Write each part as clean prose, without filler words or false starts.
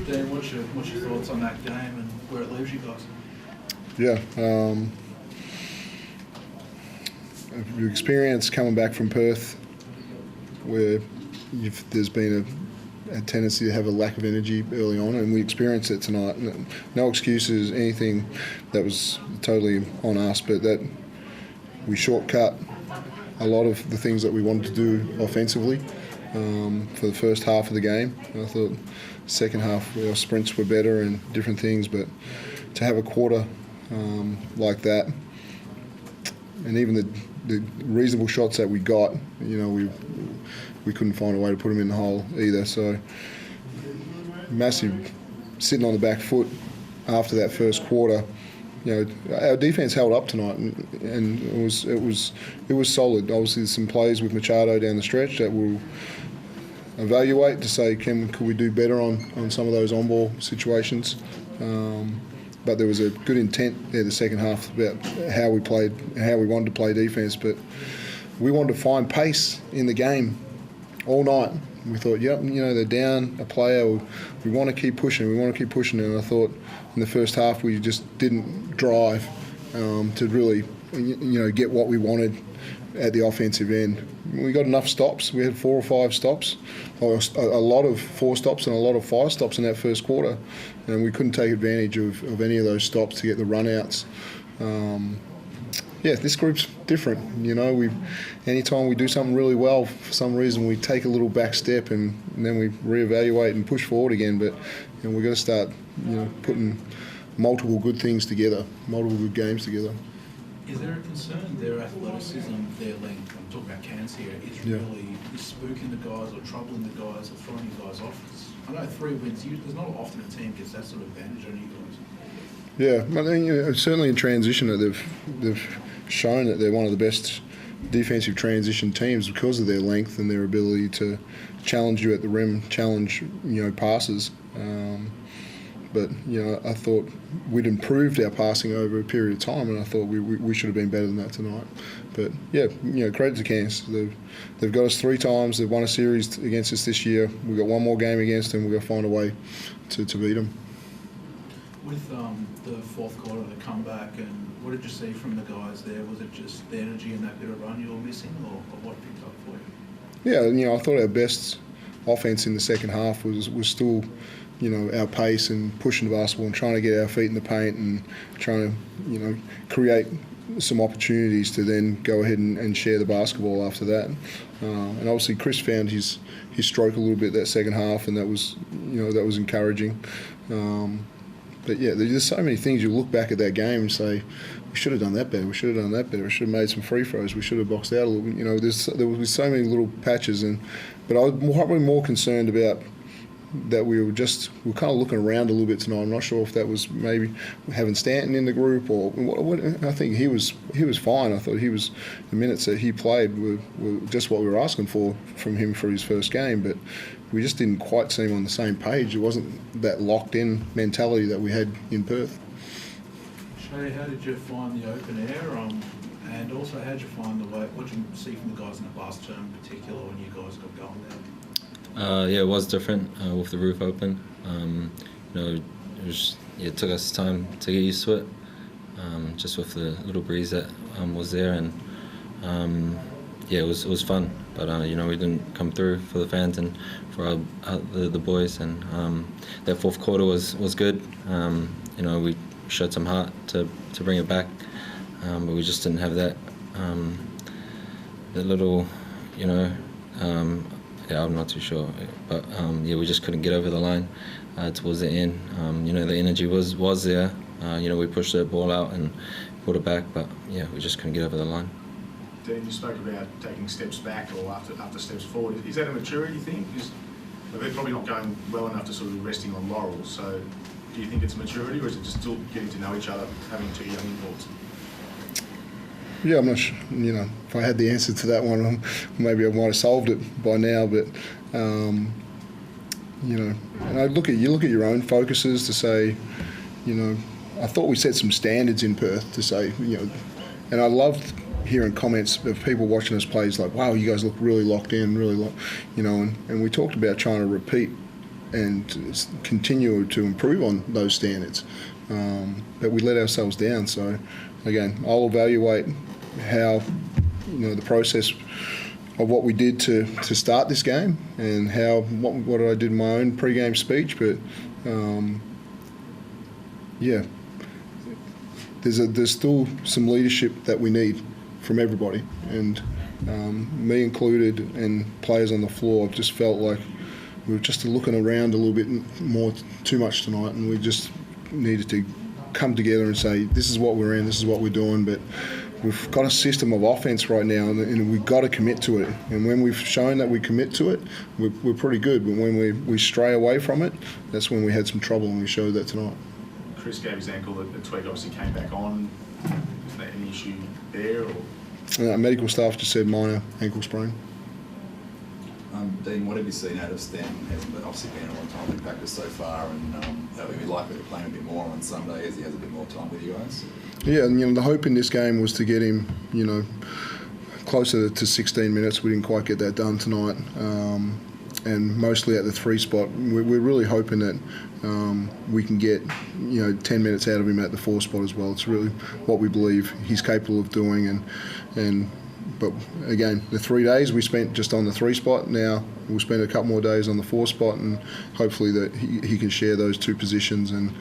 Dan, what's your thoughts on that game and where it leaves you guys? Yeah, the experience coming back from Perth, where there's been a tendency to have a lack of energy early on, and we experienced it tonight. No excuses, anything that was totally on us, but that we shortcut a lot of the things that we wanted to do offensively for the first half of the game. And I thought second half our sprints were better and different things, but to have a quarter like that, and even the reasonable shots that we got, we couldn't find a way to put them in the hole either. So massive sitting on the back foot after that first quarter. Our defence held up tonight, and it was solid. Obviously, there's some plays with Machado down the stretch that we'll evaluate to say, could we do better on some of those on-ball situations? But there was a good intent there the second half about how we played, how we wanted to play defence. But we wanted to find pace in the game all night. We thought, they're down a player. We want to keep pushing. And I thought in the first half we just didn't drive to really, get what we wanted at the offensive end. We got enough stops. We had 4 or 5 stops, or a lot of 4 stops and a lot of 5 stops in that first quarter, and we couldn't take advantage of any of those stops to get the run-outs. This group's different. Anytime we do something really well, for some reason we take a little back step and then we reevaluate and push forward again. But we've got to start, putting multiple good things together, multiple good games together. Is there a concern their athleticism, their length, I'm talking about Cairns here, is really spooking the guys or troubling the guys or throwing you guys off? I know 3 wins, there's not often a team gets that sort of advantage on you guys. Yeah, I think certainly in transition they've shown that they're one of the best defensive transition teams because of their length and their ability to challenge you at the rim, challenge passes. But I thought we'd improved our passing over a period of time, and I thought we should have been better than that tonight. But credit to Cairns. They've got us 3 times. They've won a series against us this year. We've got one more game against them. We've got to find a way to beat them. With the fourth quarter, the comeback, and what did you see from the guys there? Was it just the energy and that bit of run you were missing, or what picked up for you? Yeah, I thought our best offense in the second half was still, our pace and pushing the basketball and trying to get our feet in the paint and trying to, create some opportunities to then go ahead and share the basketball after that. And obviously Chris found his stroke a little bit that second half, and that was encouraging. But there's so many things you look back at that game and say, we should have done that better. We should have made some free throws. We should have boxed out a little bit. There was so many little patches, but I was probably more concerned about that we were kind of looking around a little bit tonight. I'm not sure if that was maybe having Stanton in the group or what. I think he was fine. I thought the minutes that he played were just what we were asking for from him for his first game, but we just didn't quite seem on the same page. It wasn't that locked-in mentality that we had in Perth. Shea, how did you find the open air? And also, how did you find what did you see from the guys in the last term in particular when you guys got going there? It was different with the roof open. It took us time to get used to it, just with the little breeze that was there, and it was fun. But we didn't come through for the fans and for the boys. And that fourth quarter was good. We showed some heart to bring it back, but we just didn't have that little, I'm not too sure, but we just couldn't get over the line towards the end. The energy was there. We pushed that ball out and put it back, but we just couldn't get over the line. Dan, you spoke about taking steps back or after steps forward. Is that a maturity thing? Because they're probably not going well enough to sort of resting on laurels. So, do you think it's maturity, or is it just still getting to know each other, having 2 young imports? Yeah, I'm not sure. If I had the answer to that one, maybe I might have solved it by now. But and I look at your own focuses to say, I thought we set some standards in Perth to say, and I loved hearing comments of people watching us play. It's like, wow, you guys look really locked in, and we talked about trying to repeat continue to improve on those standards. But we let ourselves down. So again, I'll evaluate how the process of what we did to start this game and what I did in my own pre-game speech. But there's still some leadership that we need from everybody, and me included, and players on the floor. I've just felt like we were just looking around a little bit more too much tonight, and we just needed to come together and say, this is what we're in, this is what we're doing. But we've got a system of offense right now, and we've got to commit to it. And when we've shown that we commit to it, we're pretty good. But when we stray away from it, that's when we had some trouble, and we showed that tonight. Chris gave his ankle at the tweak, obviously came back on. Is there any issue there? Or? Medical staff just said minor ankle sprain. Dean, what have you seen out of Stan? Hasn't obviously been a long time in practice so far, and are we likely to play him a bit more on Sunday as he has a bit more time with you guys? Yeah, and the hope in this game was to get him, closer to 16 minutes. We didn't quite get that done tonight, and mostly at the 3 spot. We're really hoping that we can get 10 minutes out of him at the 4 spot as well. It's really what we believe he's capable of doing, But again, the 3 days we spent just on the 3 spot. Now we'll spend a couple more days on the 4 spot, and hopefully that he can share those 2 positions. And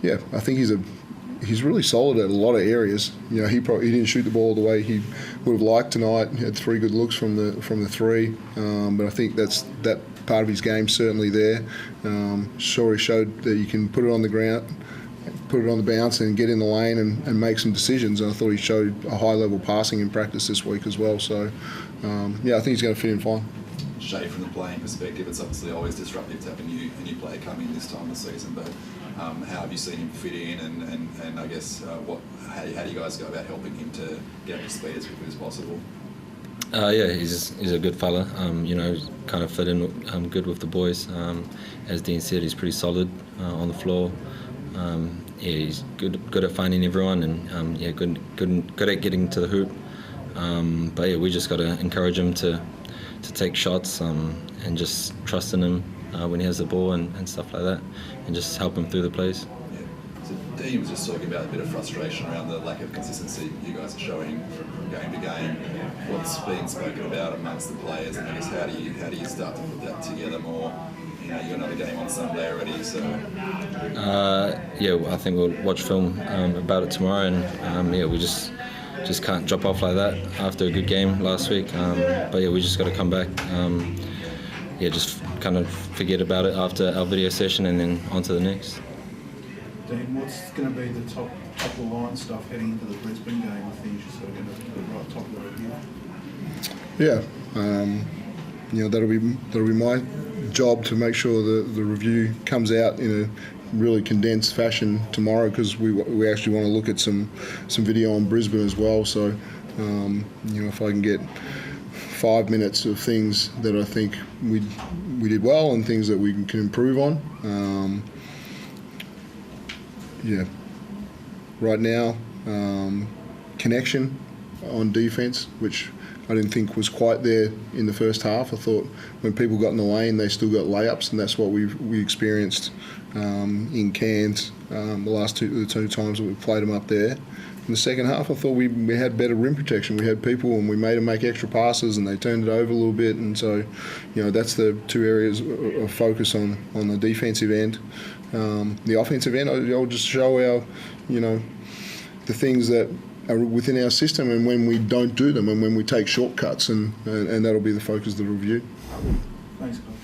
I think he's really solid at a lot of areas. He didn't shoot the ball the way he would have liked tonight. He had 3 good looks from the 3, but I think that part of his game certainly there. Sure, he showed that you can put it on the ground, put it on the bounce and get in the lane and make some decisions. And I thought he showed a high level passing in practice this week as well. So, I think he's going to fit in fine. Shea, from the playing perspective, it's obviously always disruptive to have a new player come in this time of the season. But how have you seen him fit in? And I guess how do you guys go about helping him to get up to speed as quickly as possible? He's a good fella. Kind of fit in good with the boys. As Dean said, he's pretty solid on the floor. He's good at finding everyone, and good at getting to the hoop. We just got to encourage him to take shots and just trust in him when he has the ball and stuff like that, and just help him through the plays. Yeah. So Dean was just talking about a bit of frustration around the lack of consistency you guys are showing from game to game. What's being spoken about amongst the players, and I guess how do you start to put that together more? You've got another game on Sunday already, so... I think we'll watch film about it tomorrow, and we just can't drop off like that after a good game last week. We just got to come back. Just kind of forget about it after our video session and then on to the next. Dean, what's going to be the top of the line stuff heading into the Brisbane game? I think you're sort of going to be right top of the review. That'll be my job to make sure the review comes out in a really condensed fashion tomorrow, because we actually want to look at some video on Brisbane as well. So if I can get 5 minutes of things that I think we did well and things that we can improve on. Right now, connection on defence, which I didn't think was quite there in the first half. I thought when people got in the lane, they still got layups, and that's what we experienced in Cairns the two times that we played them up there. In the second half, I thought we had better rim protection. We had people, and we made them make extra passes, and they turned it over a little bit. And so, that's the 2 areas of focus on the defensive end. The offensive end, I'll just show our, the things that are within our system, and when we don't do them, and when we take shortcuts, and that'll be the focus of the review. Thanks, guys.